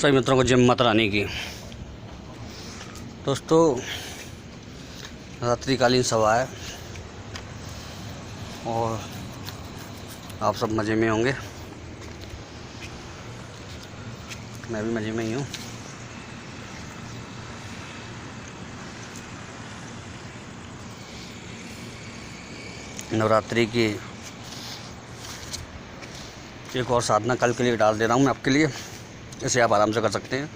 सभी मित्रों को जय माता रानी की। दोस्तों, रात्रिकालीन सभा है और आप सब मज़े में होंगे। मैं भी मज़े में ही हूँ। नवरात्रि की एक और साधना कल के लिए डाल दे रहा हूँ मैं आपके लिए। इसे आप आराम से कर सकते हैं।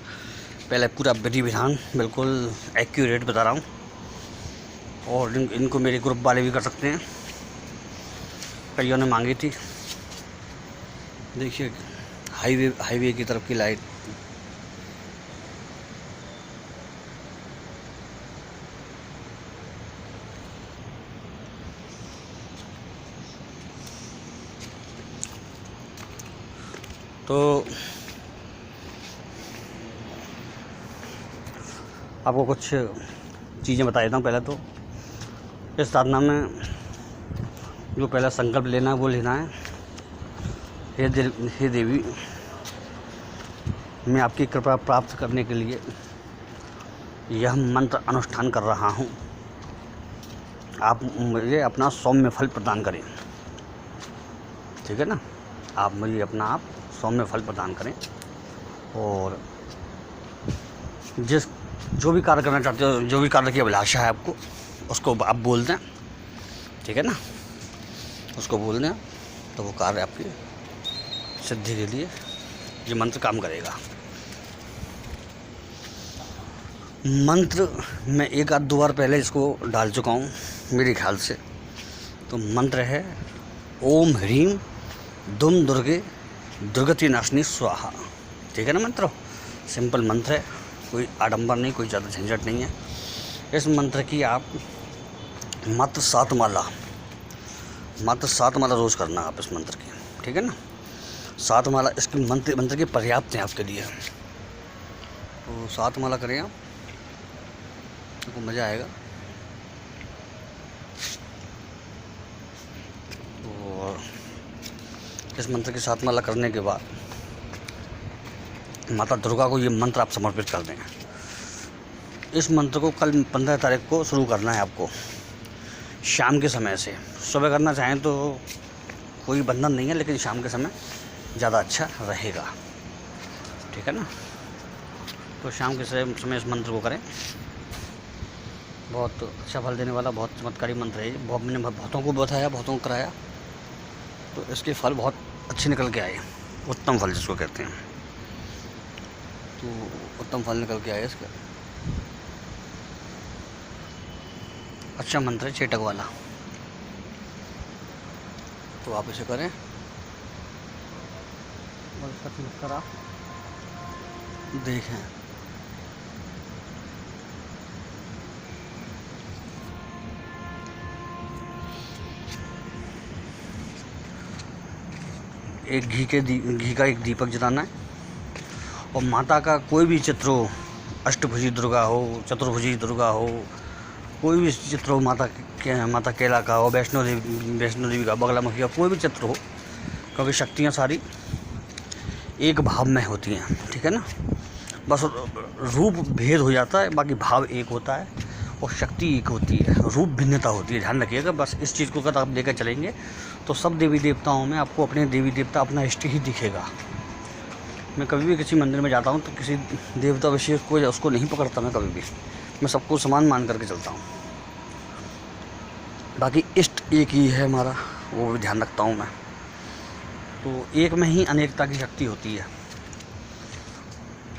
पहले पूरा विधि विधान बिल्कुल एक्यूरेट बता रहा हूँ और इनको मेरे ग्रुप वाले भी कर सकते हैं। कईयों ने मांगी थी। देखिए, हाईवे की तरफ की लाइट। तो आपको कुछ चीज़ें बता देता हूँ। पहले तो इस साधना में जो पहला संकल्प लेना है वो लेना है, हे देवी, मैं आपकी कृपा प्राप्त करने के लिए यह मंत्र अनुष्ठान कर रहा हूँ। आप मुझे अपना सौम्य फल प्रदान करें। ठीक है ना, आप मुझे अपना आप सौम्य फल प्रदान करें और जो भी कार्य करना चाहते हो, जो भी कार्य की अभिलाषा है आपको, उसको आप बोल दें। ठीक है ना, उसको बोल दें तो वो कार्य आपकी सिद्धि के लिए ये मंत्र काम करेगा। मंत्र मैं एक आध दो बार पहले इसको डाल चुका हूँ मेरे ख्याल से। तो मंत्र है ओम ह्रीम दुम दुर्गे दुर्गति नाशनी स्वाहा। ठीक है ना, मंत्र सिंपल मंत्र है, कोई आडंबर नहीं, कोई ज़्यादा झंझट नहीं है। इस मंत्र की आप मात्र 7 माला रोज़ करना आप इस मंत्र की। ठीक है ना, 7 माला इसके मंत्र की पर्याप्त हैं आपके लिए। तो 7 माला करें आप, आपको मज़ा आएगा। और इस मंत्र की 7 माला करने के बाद माता दुर्गा को ये मंत्र आप समर्पित कर दें। इस मंत्र को कल 15 तारीख को शुरू करना है आपको, शाम के समय से। सुबह करना चाहें तो कोई बंधन नहीं है, लेकिन शाम के समय ज़्यादा अच्छा रहेगा। ठीक है ना, तो शाम के समय इस मंत्र को करें। बहुत अच्छा फल देने वाला, बहुत चमत्कारी मंत्र है। मैंने बहुतों को बताया, बहुतों को कराया, तो इसके फल बहुत अच्छे निकल के आए। उत्तम फल जिसको कहते हैं, तो उत्तम फल निकल के आए इसका। अच्छा मंत्र है, चेटक वाला। तो आप इसे करें और इसका चमत्कार आप देखें। एक घी का एक दीपक जलाना है और माता का कोई भी चित्र हो, अष्टभुजी दुर्गा हो, चतुर्भुजी दुर्गा हो, कोई भी चित्र हो, माता केला का हो, वैष्णो देवी का, बगलामुखी का, कोई भी चित्र हो, क्योंकि शक्तियाँ सारी एक भाव में होती हैं। ठीक है ना, बस रूप भेद हो जाता है, बाकी भाव एक होता है और शक्ति एक होती है, रूप भिन्नता होती है। ध्यान रखिएगा बस इस चीज़ को अगर आप लेकर चलेंगे तो सब देवी देवताओं में आपको अपने देवी देवता अपना इष्ट ही दिखेगा। मैं कभी भी किसी मंदिर में जाता हूँ तो किसी देवता विशेष को या उसको नहीं पकड़ता मैं कभी भी। मैं सबको समान मान करके चलता हूँ। बाकी इष्ट एक ही है हमारा, वो भी ध्यान रखता हूँ मैं। तो एक में ही अनेकता की शक्ति होती है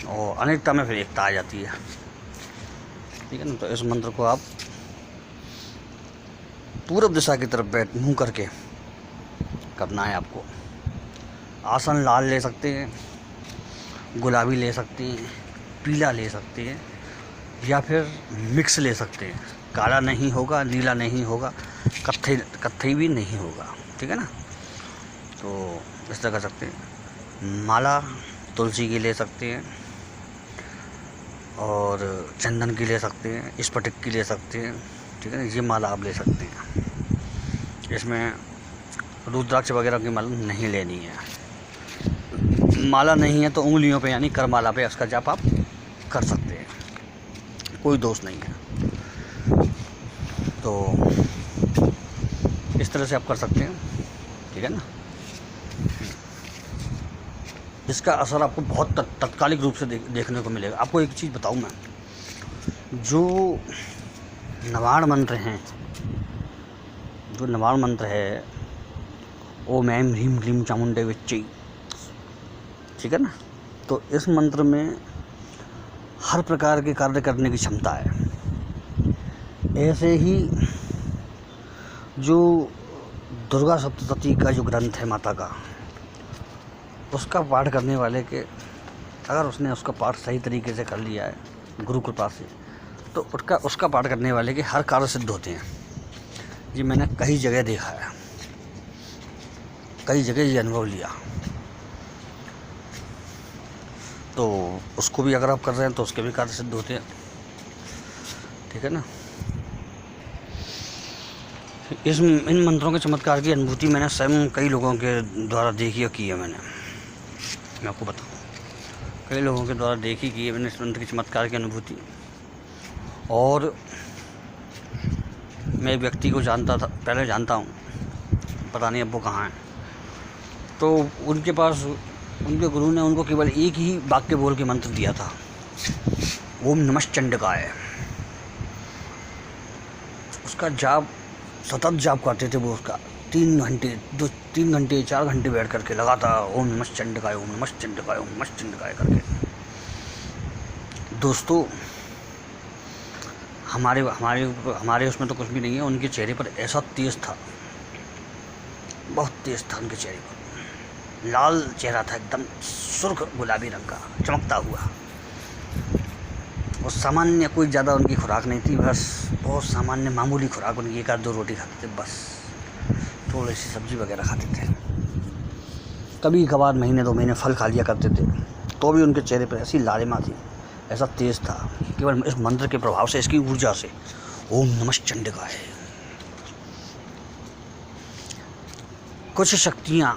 और अनेकता में फिर एकता आ जाती है। ठीक है ना, तो इस मंत्र को आप पूरब दिशा की तरफ मुँह करके करना है आपको। आसन लाल ले सकते हैं, गुलाबी ले सकते हैं, पीला ले सकते हैं या फिर मिक्स ले सकते हैं। काला नहीं होगा, नीला नहीं होगा, कत्थई भी नहीं होगा। ठीक है ना, तो इस तरह कर सकते हैं। माला तुलसी की ले सकते हैं और चंदन की ले सकते हैं, स्फटिक की ले सकते हैं। ठीक है ना, ये माला आप ले सकते हैं। इसमें रुद्राक्ष वगैरह की माला नहीं लेनी है। माला नहीं है तो उंगलियों पे यानी करमाला पे इसका जाप आप कर सकते हैं, कोई दोष नहीं है। तो इस तरह से आप कर सकते हैं, ठीक है ना। इसका असर आपको बहुत तत्कालिक रूप से देखने को मिलेगा। आपको एक चीज़ बताऊं मैं, जो नवाण मंत्र हैं, जो नवाण मंत्र है ओम ऐं ह्रीं क्लीं चामुंडे विच्चै, ठीक है ना। तो इस मंत्र में हर प्रकार के कार्य करने की क्षमता है। ऐसे ही जो दुर्गा सप्तशती का जो ग्रंथ है माता का, उसका पाठ करने वाले के, अगर उसने उसका पाठ सही तरीके से कर लिया है गुरु कृपा से, तो उसका पाठ करने वाले के हर कार्य सिद्ध होते हैं। ये मैंने कई जगह देखा है, कई जगह ये अनुभव लिया। तो उसको भी अगर आप कर रहे हैं तो उसके भी कार्य सिद्ध होते हैं, ठीक है ना। इन मंत्रों के चमत्कार की अनुभूति मैंने स्वयं कई लोगों के द्वारा देखी और की है। मैं आपको बताऊं, कई लोगों के द्वारा देखी की है मैंने इस मंत्र के चमत्कार की अनुभूति। और मैं एक व्यक्ति को जानता था, पहले जानता हूँ, पता नहीं अब वो कहाँ है। तो उनके पास उनके गुरु ने उनको केवल एक ही वाक्य बोल के मंत्र दिया था, ओम नमः चंडिकाय। उसका जाप, सतत जाप करते थे वो, उसका 3 घंटे 4 घंटे बैठ करके लगातार ओम नमः चंडिकाय, ओम नमः चंडिकाय, ओम नमः चंडिकाय करके। दोस्तों, हमारे उसमें तो कुछ भी नहीं है। उनके चेहरे पर ऐसा तेज था, बहुत तेज था उनके चेहरे पर, लाल चेहरा था, एकदम सुर्ख गुलाबी रंग का चमकता हुआ। और सामान्य कोई ज़्यादा उनकी खुराक नहीं थी, बस बहुत सामान्य मामूली खुराक उनकी, 1 आध 2 रोटी खाते थे बस, थोड़ी सी सब्जी वगैरह खाते थे। कभी कभार महीने 2 महीने फल खा लिया करते थे, तो भी उनके चेहरे पर ऐसी लालिमा थी, ऐसा तेज था, केवल इस मंत्र के प्रभाव से, इसकी ऊर्जा से, ओम नमः चंडिकाय। कुछ शक्तियाँ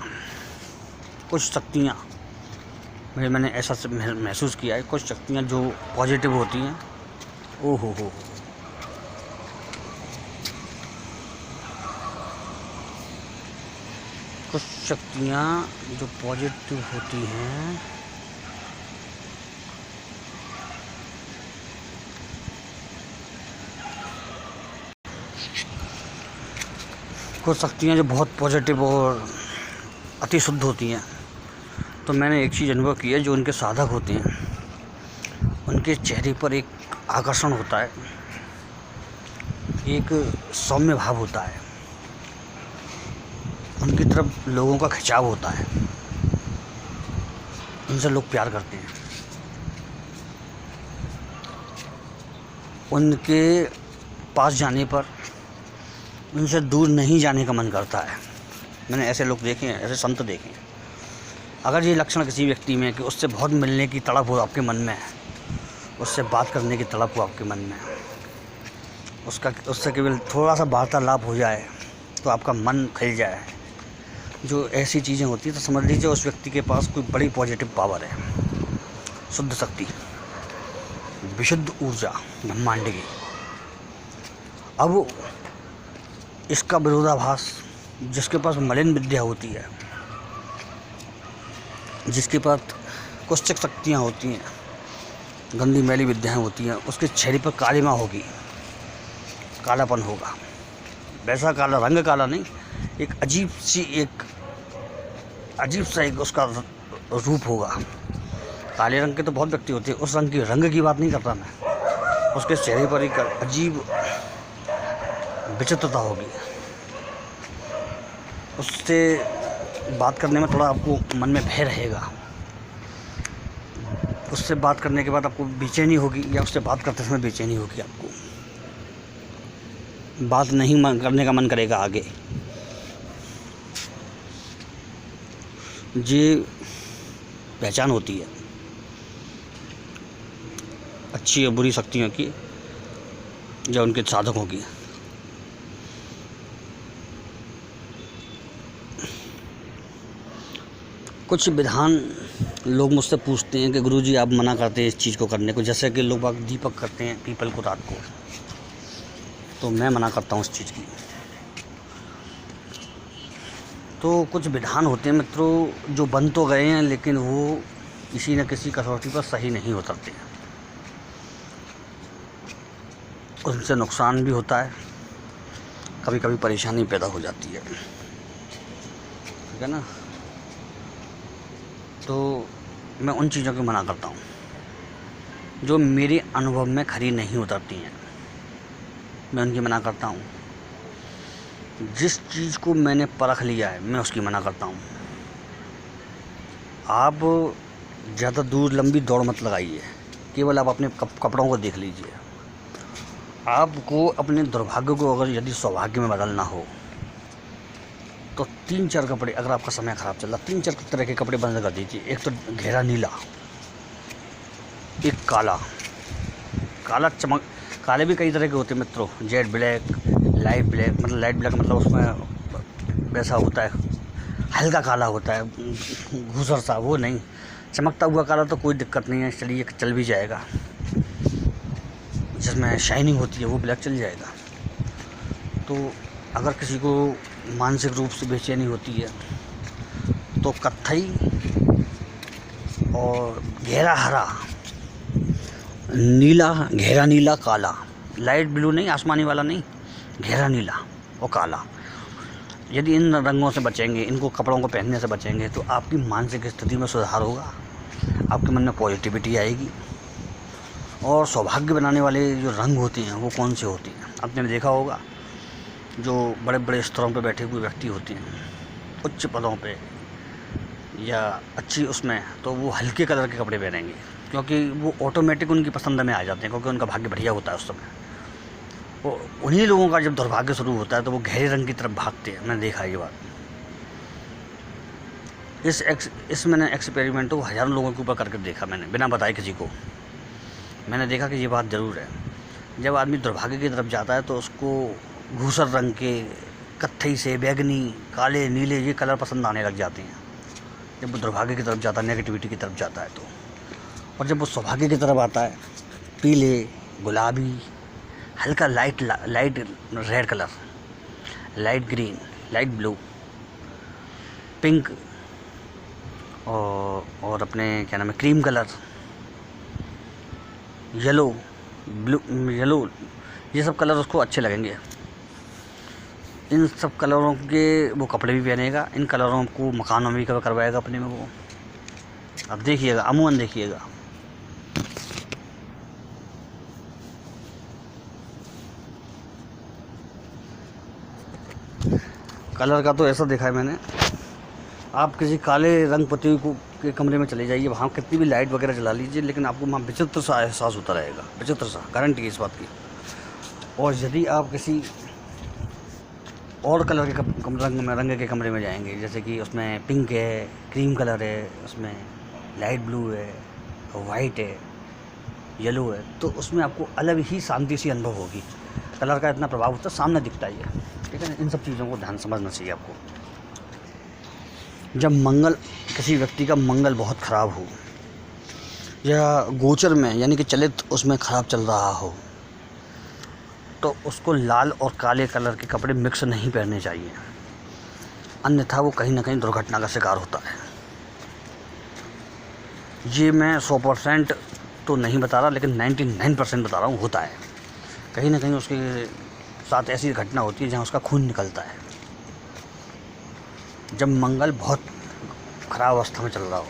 मैंने ऐसा महसूस किया है, कुछ शक्तियाँ जो पॉजिटिव होती हैं, ओ हो, कुछ शक्तियाँ जो पॉजिटिव होती हैं, कुछ शक्तियाँ जो बहुत पॉजिटिव और अति शुद्ध होती हैं। तो मैंने एक चीज़ अनुभव की है, जो उनके साधक होते हैं उनके चेहरे पर एक आकर्षण होता है, एक सौम्य भाव होता है, उनकी तरफ लोगों का खिंचाव होता है, उनसे लोग प्यार करते हैं, उनके पास जाने पर उनसे दूर नहीं जाने का मन करता है। मैंने ऐसे लोग देखे हैं, ऐसे संत देखे हैं। अगर ये लक्षण किसी व्यक्ति में कि उससे बहुत मिलने की तड़प हो आपके मन में, उससे बात करने की तड़प हो आपके मन में, उससे केवल थोड़ा सा वार्तालाप हो जाए तो आपका मन खिल जाए, जो ऐसी चीज़ें होती हैं, तो समझ लीजिए उस व्यक्ति के पास कोई बड़ी पॉजिटिव पावर है, शुद्ध शक्ति, विशुद्ध ऊर्जा ब्रह्मांड की। अब इसका विरोधाभास, जिसके पास मलिन विद्या होती है, जिसके पास कुछ शक्तियाँ होती हैं, गंदी मैली विद्याएँ होती हैं, उसके चेहरे पर कालिमा होगी, कालापन होगा। वैसा काला, रंग काला नहीं, एक अजीब सा एक उसका रूप होगा। काले रंग के तो बहुत व्यक्ति होते हैं, उस रंग की बात नहीं करता मैं। उसके चेहरे पर एक अजीब विचित्रता होगी। उससे बात करने में थोड़ा आपको मन में भय रहेगा। उससे बात करने के बाद आपको बेचैनी होगी, या उससे बात करते समय बेचैनी होगी, आपको बात नहीं करने का मन करेगा आगे। ये पहचान होती है अच्छी और बुरी शक्तियों की, या उनके साधकों की। कुछ विधान लोग मुझसे पूछते हैं कि गुरुजी आप मना करते हैं इस चीज़ को करने को, जैसे कि लोग बाग दीपक करते हैं पीपल को रात को, तो मैं मना करता हूँ इस चीज़ की। तो कुछ विधान होते हैं मित्रों जो बन तो गए हैं, लेकिन वो किसी न किसी कसौटी पर सही नहीं उतरते हैं, उनसे नुकसान भी होता है, कभी कभी परेशानी पैदा हो जाती है, ठीक है ना। तो मैं उन चीज़ों को मना करता हूँ जो मेरे अनुभव में खरी नहीं उतरती हैं, मैं उनकी मना करता हूँ। जिस चीज़ को मैंने परख लिया है मैं उसकी मना करता हूँ। आप ज़्यादा दूर लंबी दौड़ मत लगाइए, केवल आप अपने कपड़ों को देख लीजिए। आपको अपने दुर्भाग्य को अगर यदि सौभाग्य में बदलना हो तो 3-4 कपड़े, अगर आपका समय ख़राब चल रहा, 3-4 तरह के कपड़े बंद कर दीजिए। एक तो गहरा नीला, एक काला, काला चमक, काले भी कई तरह के होते हैं मित्रों, जेट ब्लैक, लाइट ब्लैक, मतलब लाइट ब्लैक मतलब उसमें वैसा होता है, हल्का काला होता है, घूसर सा, वो नहीं, चमकता हुआ काला तो कोई दिक्कत नहीं है, चलिए चल भी जाएगा। जिसमें शाइनिंग होती है वो ब्लैक चल जाएगा। तो अगर किसी को मानसिक रूप से बेचैनी होती है तो कत्थई और गहरा हरा, नीला, गहरा नीला, काला, लाइट ब्लू नहीं, आसमानी वाला नहीं, गहरा नीला और काला, यदि इन रंगों से बचेंगे, इनको कपड़ों को पहनने से बचेंगे तो आपकी मानसिक स्थिति में सुधार होगा, आपके मन में पॉजिटिविटी आएगी। और सौभाग्य बनाने वाले जो रंग होते हैं वो कौन से होते हैं, आपने देखा होगा, जो बड़े बड़े स्तरों पे बैठे हुए व्यक्ति होते हैं, उच्च पदों पे या अच्छी उसमें, तो वो हल्के कलर के कपड़े पहनेंगे, क्योंकि वो ऑटोमेटिक उनकी पसंद में आ जाते हैं, क्योंकि उनका भाग्य बढ़िया होता है उस समय। वो उन्हीं लोगों का जब दुर्भाग्य शुरू होता है तो वो गहरे रंग की तरफ भागते हैं, मैंने देखा है ये बात। इस मैंने एक्सपेरिमेंट को हज़ारों लोगों के ऊपर करके देखा, मैंने बिना बताए किसी को। मैंने देखा कि ये बात ज़रूर है, जब आदमी दुर्भाग्य की तरफ जाता है तो उसको घूसर रंग के, कत्थई से बैगनी, काले, नीले ये कलर पसंद आने लग जाते हैं जब वो दुर्भाग्य की तरफ जाता है, नेगेटिविटी की तरफ जाता है तो। और जब वो सौभाग्य की तरफ आता है, पीले, गुलाबी, हल्का light red colour, light green, light blue, pink और अपने क्या नाम है, cream colour, yellow, blue, yellow, ये सब कलर उसको अच्छे लगेंगे। इन सब कलरों के वो कपड़े भी पहनेगा, इन कलरों को मकानों में भी कवर करवाएगा अपने में वो। अब देखिएगा, अमूमन देखिएगा। कलर का तो ऐसा देखा है मैंने, आप किसी काले रंग पत्ती को के कमरे में चले जाइए, वहाँ कितनी भी लाइट वगैरह जला लीजिए, लेकिन आपको वहाँ विचित्र सा एहसास होता रहेगा, विचित्र सा, गारंटी है इस बात की। और यदि आप किसी और कलर के रंग के कमरे में जाएंगे, जैसे कि उसमें पिंक है, क्रीम कलर है, उसमें लाइट ब्लू है, वाइट है, येलो है, तो उसमें आपको अलग ही शांति सी अनुभव होगी। कलर का इतना प्रभाव होता है, सामने दिखता ही है, ठीक है ना। इन सब चीज़ों को ध्यान समझना चाहिए आपको। जब मंगल, किसी व्यक्ति का मंगल बहुत ख़राब हो या गोचर में यानी कि चलित उसमें ख़राब चल रहा हो, तो उसको लाल और काले कलर के कपड़े मिक्स नहीं पहनने चाहिए, अन्यथा वो कहीं ना कहीं दुर्घटना का शिकार होता है। ये मैं 100% तो नहीं बता रहा, लेकिन 99% बता रहा हूँ, होता है। कहीं ना कहीं उसके साथ ऐसी घटना होती है जहाँ उसका खून निकलता है। जब मंगल बहुत ख़राब अवस्था में चल रहा हो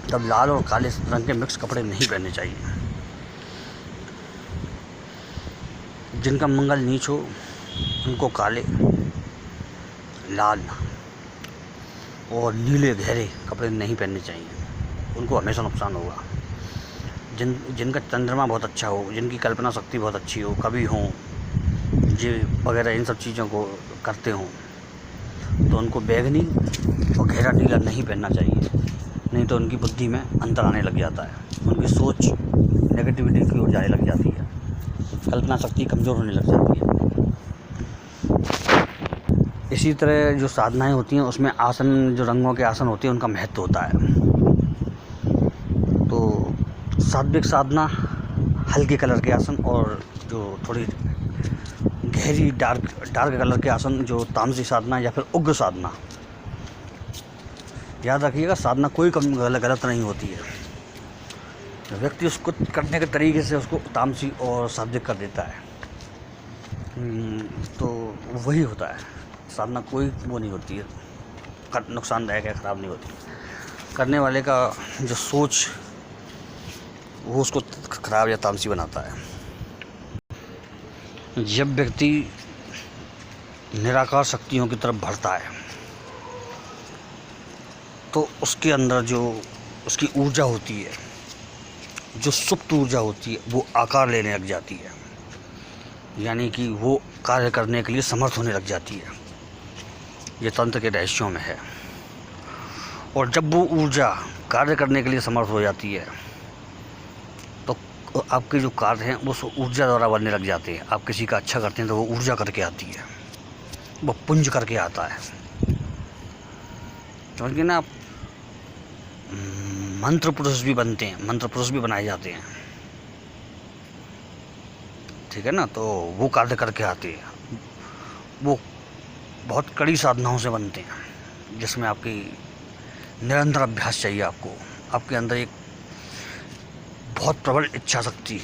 तब लाल और काले रंग के मिक्स कपड़े नहीं पहनने चाहिए। जिनका मंगल नीच हो उनको काले, लाल और नीले गहरे कपड़े नहीं पहनने चाहिए, उनको हमेशा नुकसान होगा। जिनका चंद्रमा बहुत अच्छा हो, जिनकी कल्पना शक्ति बहुत अच्छी हो, कवि हों, जी वगैरह इन सब चीज़ों को करते हों, तो उनको बैगनी और गहरा नीला नहीं पहनना चाहिए, नहीं तो उनकी बुद्धि में अंतर आने लग जाता है, उनकी सोच नेगेटिविटी की ओर जाने लग जाती है, कल्पना शक्ति कमज़ोर होने लग जाती है। इसी तरह जो साधनाएं होती हैं उसमें आसन, जो रंगों के आसन होते हैं उनका महत्व होता है। तो सात्विक साधना हल्के कलर के आसन, और जो थोड़ी गहरी डार्क कलर के आसन जो तामसिक साधना या फिर उग्र साधना। याद रखिएगा, साधना कोई गलत नहीं होती है, व्यक्ति उसको करने के तरीके से उसको तामसिक और सात्विक कर देता है। तो वही होता है, साधना कोई वो नहीं होती है, नुकसानदायक है, ख़राब नहीं होती। करने वाले का जो सोच वो उसको खराब या तामसी बनाता है। जब व्यक्ति निराकार शक्तियों की तरफ बढ़ता है तो उसके अंदर जो उसकी ऊर्जा होती है, जो सुप्त ऊर्जा होती है, वो आकार लेने लग जाती है, यानी कि वो कार्य करने के लिए समर्थ होने लग जाती है। ये तंत्र के रहस्यों में है। और जब वो ऊर्जा कार्य करने के लिए समर्थ हो जाती है तो आपके जो कार्य हैं वो ऊर्जा द्वारा बनने लग जाते हैं। आप किसी का अच्छा करते हैं तो वो ऊर्जा करके आती है, वो पुंज करके आता है। समझ गए ना आप? मंत्र पुरुष भी बनते हैं, मंत्र पुरुष भी बनाए जाते हैं, ठीक है ना। तो वो कार्य करके आते हैं, वो बहुत कड़ी साधनाओं से बनते हैं, जिसमें आपकी निरंतर अभ्यास चाहिए। आपके अंदर एक बहुत प्रबल इच्छा शक्ति,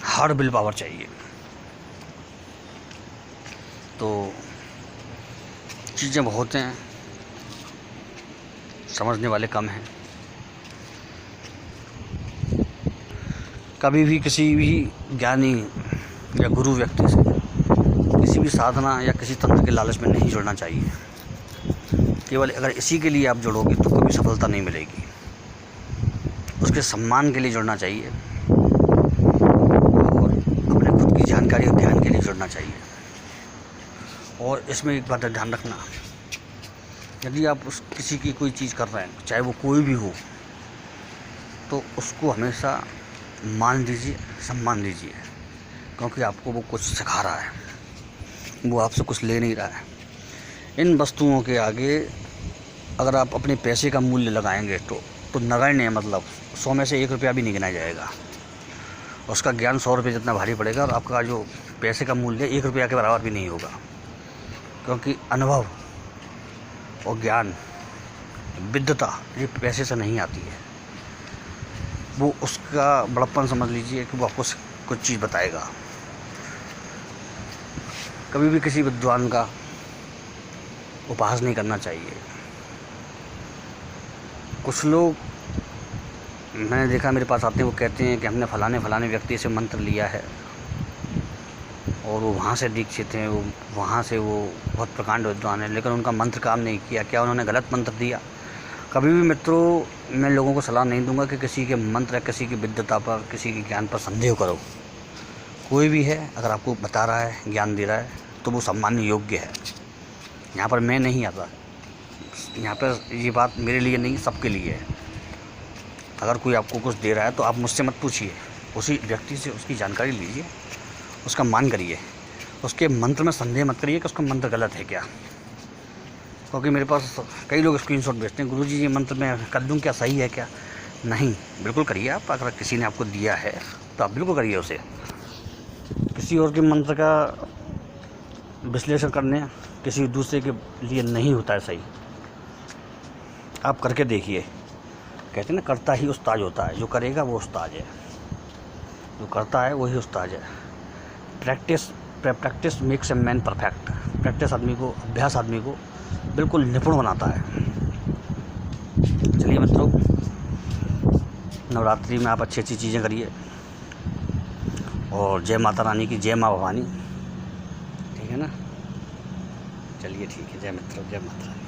हार्ड विल पावर चाहिए। तो चीज़ें बहुत हैं, समझने वाले कम हैं। कभी भी किसी भी ज्ञानी या गुरु व्यक्ति से किसी भी साधना या किसी तंत्र के लालच में नहीं जुड़ना चाहिए। केवल अगर इसी के लिए आप जुड़ोगे तो कभी सफलता नहीं मिलेगी। उसके सम्मान के लिए जुड़ना चाहिए और अपने खुद की जानकारी और ध्यान के लिए जुड़ना चाहिए। और इसमें एक बात ध्यान रखना, यदि आप किसी की कोई चीज़ कर रहे हैं, चाहे वो कोई भी हो, तो उसको हमेशा मान दीजिए, सम्मान दीजिए, क्योंकि आपको वो कुछ सिखा रहा है, वो आपसे कुछ ले नहीं रहा है। इन वस्तुओं के आगे अगर आप अपने पैसे का मूल्य लगाएंगे तो नगण्य, मतलब 100 में से 1 रुपया भी नहीं गिना जाएगा। उसका ज्ञान 100 रुपये जितना भारी पड़ेगा, और आपका जो पैसे का मूल्य 1 रुपया के बराबर भी नहीं होगा, क्योंकि अनुभव और ज्ञान, विद्वता ये पैसे से नहीं आती है। वो उसका बड़प्पन समझ लीजिए कि वो आपको कुछ चीज़ बताएगा। कभी भी किसी विद्वान का उपहास नहीं करना चाहिए। कुछ लोग मैंने देखा मेरे पास आते हैं, वो कहते हैं कि हमने फलाने व्यक्ति से मंत्र लिया है और वो वहाँ से दीक्षित हैं, वो वहाँ से वो बहुत प्रकांड विद्वान है, लेकिन उनका मंत्र काम नहीं किया। क्या उन्होंने गलत मंत्र दिया? कभी भी मित्रों, मैं लोगों को सलाह नहीं दूंगा कि किसी के मंत्र, किसी की विद्वता पर, किसी के ज्ञान पर संदेह करो। कोई भी है, अगर आपको बता रहा है, ज्ञान दे रहा है, तो वो सम्मान योग्य है। यहाँ पर मैं नहीं आता, यहाँ पर ये बात मेरे लिए नहीं, सबके लिए है। अगर कोई आपको कुछ दे रहा है तो आप मुझसे मत पूछिए, उसी व्यक्ति से उसकी जानकारी लीजिए, उसका मान करिए, उसके मंत्र में संदेह मत करिए कि उसका मंत्र गलत है क्या। क्योंकि मेरे पास कई लोग स्क्रीनशॉट भेजते हैं, गुरुजी ये मंत्र मैं कर दूँ क्या, सही है क्या? नहीं, बिल्कुल करिए आप। अगर किसी ने आपको दिया है तो आप बिल्कुल करिए उसे। किसी और के मंत्र का विश्लेषण करने किसी दूसरे के लिए नहीं होता है सही। आप करके देखिए। कहते हैं ना, करता ही उस्ताद होता है। जो करेगा वो उस्ताद है, जो करता है वही उस्ताद है। Practice makes a man perfect. Practice आदमी को, अभ्यास आदमी को बिल्कुल निपुण बनाता है। चलिए मित्रों, नवरात्रि में आप अच्छी चीज़ें करिए, और जय माता रानी की, जय माँ भवानी, ठीक है ना। चलिए ठीक है, जय मित्रों, जय माता रानी।